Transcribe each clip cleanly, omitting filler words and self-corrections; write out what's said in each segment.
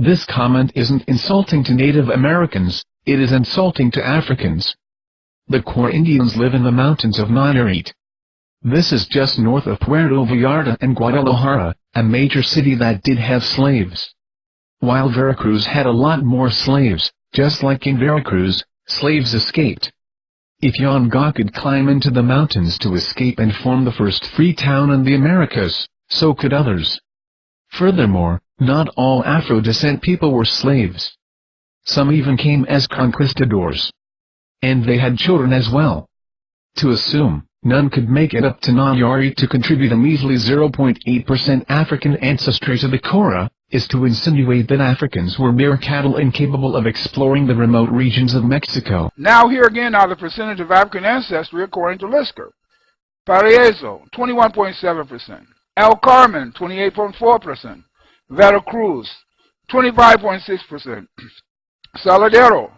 This comment isn't insulting to Native Americans, it is insulting to Africans. The core Indians live in the mountains of Nayarit. This is just north of Puerto Vallarta and Guadalajara, a major city that did have slaves. While Veracruz had a lot more slaves, just like in Veracruz, slaves escaped. If Yonga could climb into the mountains to escape and form the first free town in the Americas, so could others. Furthermore, not all Afro-descent people were slaves. Some even came as conquistadors. And they had children as well. To assume none could make it up to Nayarit to contribute a measly 0.8% African ancestry to the Cora, is to insinuate that Africans were mere cattle incapable of exploring the remote regions of Mexico. Now here again are the percentage of African ancestry according to Lisker. Paraiso, 21.7%. El Carmen, 28.4%. Veracruz, 25.6%. Saladero,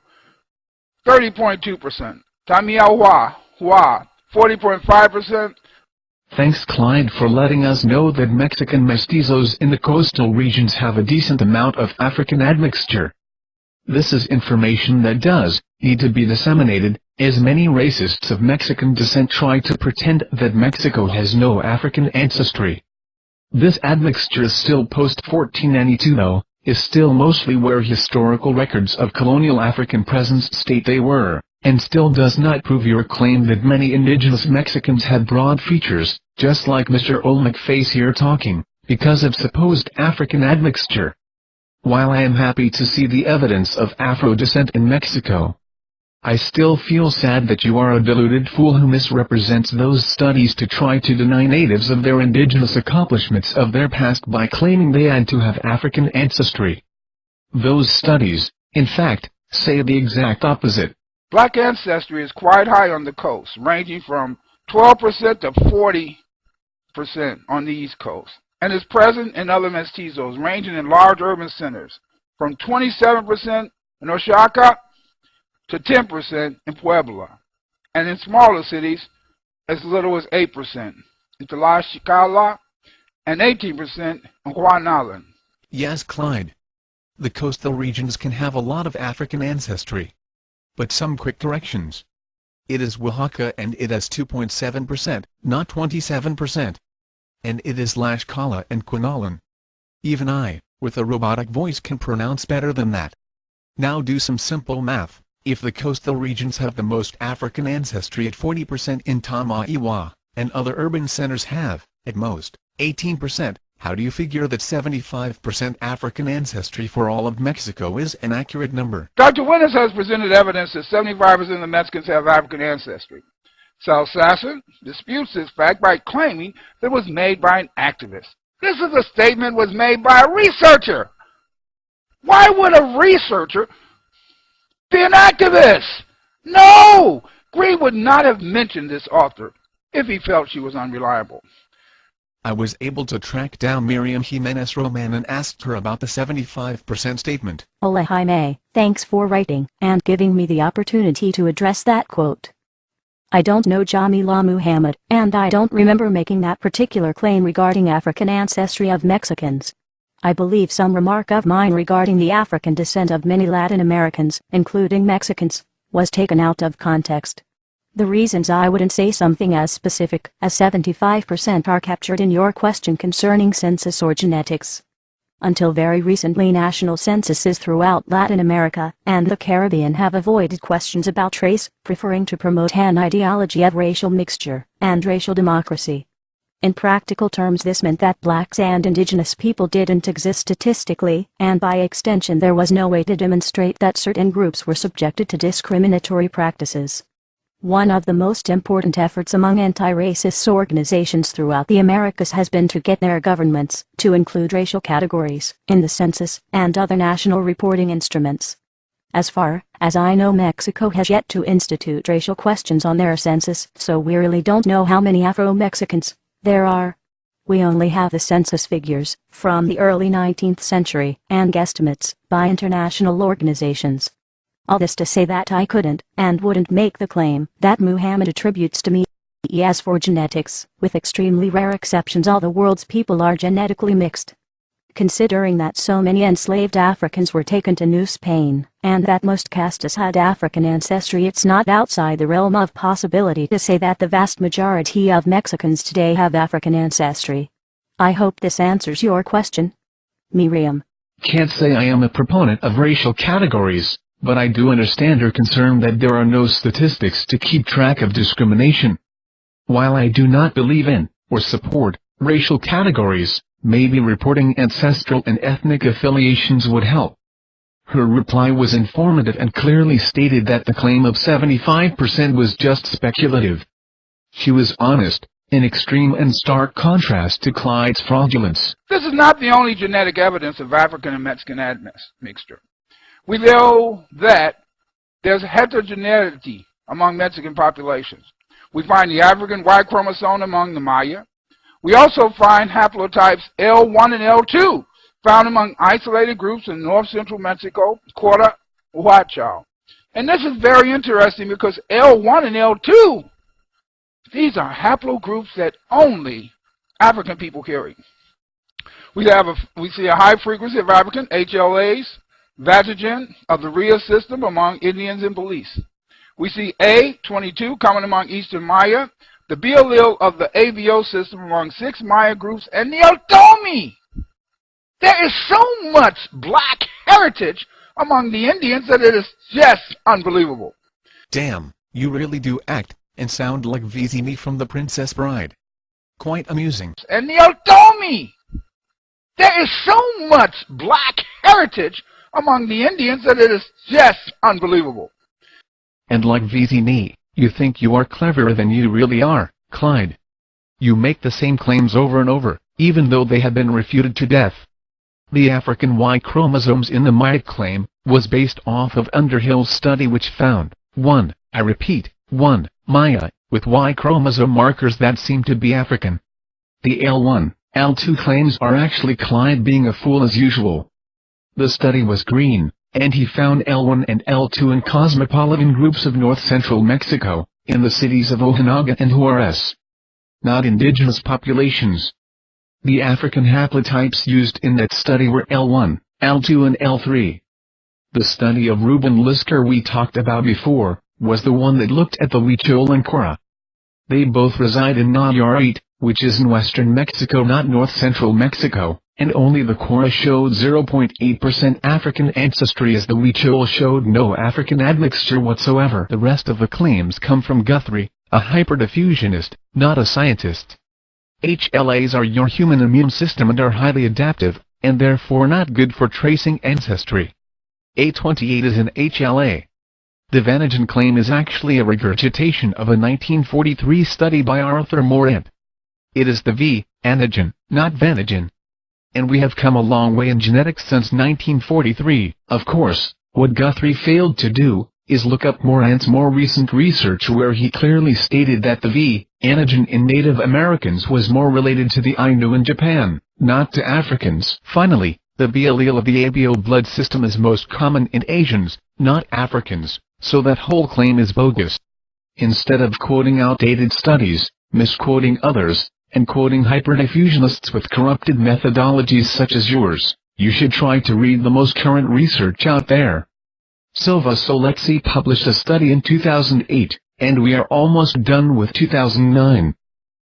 30.2%. Tamiahua, 40.5%. Thanks Clyde for letting us know that Mexican mestizos in the coastal regions have a decent amount of African admixture. This is information that does need to be disseminated, as many racists of Mexican descent try to pretend that Mexico has no African ancestry. This admixture still post-1492 though, is still mostly where historical records of colonial African presence state they were, and still does not prove your claim that many indigenous Mexicans had broad features, just like Mr. Olmec face here talking, because of supposed African admixture. While I am happy to see the evidence of Afro descent in Mexico, I still feel sad that you are a deluded fool who misrepresents those studies to try to deny natives of their indigenous accomplishments of their past by claiming they had to have African ancestry. Those studies, in fact, say the exact opposite. Black ancestry is quite high on the coast, ranging from 12% to 40% on the East Coast, and is present in other mestizos, ranging in large urban centers, from 27% in Oaxaca to 10% in Puebla, and in smaller cities, as little as 8% in Tlaxcala and 18% in Guanalan. Yes, Clyde. The coastal regions can have a lot of African ancestry. But some quick corrections. It is Oaxaca and it has 2.7%, not 27%. And it is Tlaxcala and Guanalan. Even I, with a robotic voice, can pronounce better than that. Now do some simple math. If the coastal regions have the most African ancestry at 40% in Tamaulipas, and other urban centers have, at most, 18%, how do you figure that 75% African ancestry for all of Mexico is an accurate number? Dr. Winters has presented evidence that 75% of the Mexicans have African ancestry. SALSASSIN disputes this fact by claiming that it was made by an activist. This is a statement was made by a researcher. Why would a researcher be an activist? No! Green would not have mentioned this author if he felt she was unreliable. I was able to track down Miriam Jimenez Roman and asked her about the 75% statement. Hola Jaime, thanks for writing and giving me the opportunity to address that quote. I don't know Jamila Muhammad, and I don't remember making that particular claim regarding African ancestry of Mexicans. I believe some remark of mine regarding the African descent of many Latin Americans, including Mexicans, was taken out of context. The reasons I wouldn't say something as specific as 75% are captured in your question concerning census or genetics. Until very recently, national censuses throughout Latin America and the Caribbean have avoided questions about race, preferring to promote an ideology of racial mixture and racial democracy. In practical terms, this meant that blacks and indigenous people didn't exist statistically, and by extension there was no way to demonstrate that certain groups were subjected to discriminatory practices. One of the most important efforts among anti-racist organizations throughout the Americas has been to get their governments to include racial categories in the census and other national reporting instruments. As far as I know, Mexico has yet to institute racial questions on their census, so we really don't know how many Afro-Mexicans there are. We only have the census figures from the early 19th century and guesstimates by international organizations. All this to say that I couldn't and wouldn't make the claim that Muhammad attributes to me. As for genetics, with extremely rare exceptions, all the world's people are genetically mixed. Considering that so many enslaved Africans were taken to New Spain, and that most castes had African ancestry, it's not outside the realm of possibility to say that the vast majority of Mexicans today have African ancestry. I hope this answers your question. Miriam. Can't say I am a proponent of racial categories, but I do understand your concern that there are no statistics to keep track of discrimination. While I do not believe in, or support, racial categories, maybe reporting ancestral and ethnic affiliations would help. Her reply was informative and clearly stated that the claim of 75% was just speculative. She was honest, in extreme and stark contrast to Clyde's fraudulence. This is not the only genetic evidence of African and Mexican admixture. We know that there's heterogeneity among Mexican populations. We find the African Y chromosome among the Maya. We also find haplotypes L1 and L2 found among isolated groups in north-central Mexico, Huacho. And this is very interesting because L1 and L2, these are haplogroups that only African people carry. We see a high frequency of African HLAs, Vatagen of the Rhea system among Indians and Belize. We see A22 common among Eastern Maya, the B allele of the AVO system among 6 Maya groups, and the Otomi. There is so much black heritage among the Indians that it is just unbelievable. Damn, you really do act and sound like Vizimi from The Princess Bride. Quite amusing. And the Otomi. There is so much black heritage among the Indians that it is just unbelievable. And like Vizimi, you think you are cleverer than you really are, Clyde. You make the same claims over and over, even though they have been refuted to death. The African Y chromosomes in the Maya claim was based off of Underhill's study, which found 1 Maya, with Y chromosome markers that seem to be African. The L1, L2 claims are actually Clyde being a fool as usual. The study was green, and he found L1 and L2 in cosmopolitan groups of north-central Mexico, in the cities of Ojinaga and Juarez. Not indigenous populations. The African haplotypes used in that study were L1, L2 and L3. The study of Ruben Lisker we talked about before, was the one that looked at the Huichol and Cora. They both reside in Nayarit, which is in western Mexico, not north-central Mexico, and only the Cora showed 0.8% African ancestry, as the Huichol showed no African admixture whatsoever. The rest of the claims come from Guthrie, a hyperdiffusionist, not a scientist. HLAs are your human immune system and are highly adaptive, and therefore not good for tracing ancestry. A28 is an HLA. The Vanagen claim is actually a regurgitation of a 1943 study by Arthur Morant. It is the V antigen, not Vanagen. And we have come a long way in genetics since 1943. Of course, what Guthrie failed to do is look up Morant's more recent research, where he clearly stated that the V antigen in Native Americans was more related to the Ainu in Japan, not to Africans. Finally, the B allele of the ABO blood system is most common in Asians, not Africans, so that whole claim is bogus. Instead of quoting outdated studies, misquoting others, and quoting hyperdiffusionists with corrupted methodologies such as yours, you should try to read the most current research out there. Silva Solexi published a study in 2008, and we are almost done with 2009.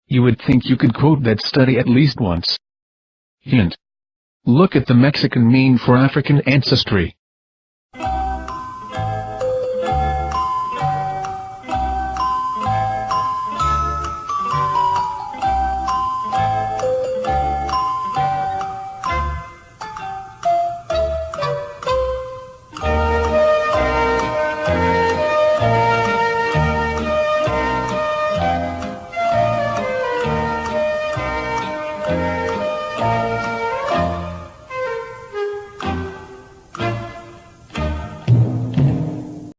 You would think you could quote that study at least once. Hint. Look at the Mexican mean for African ancestry.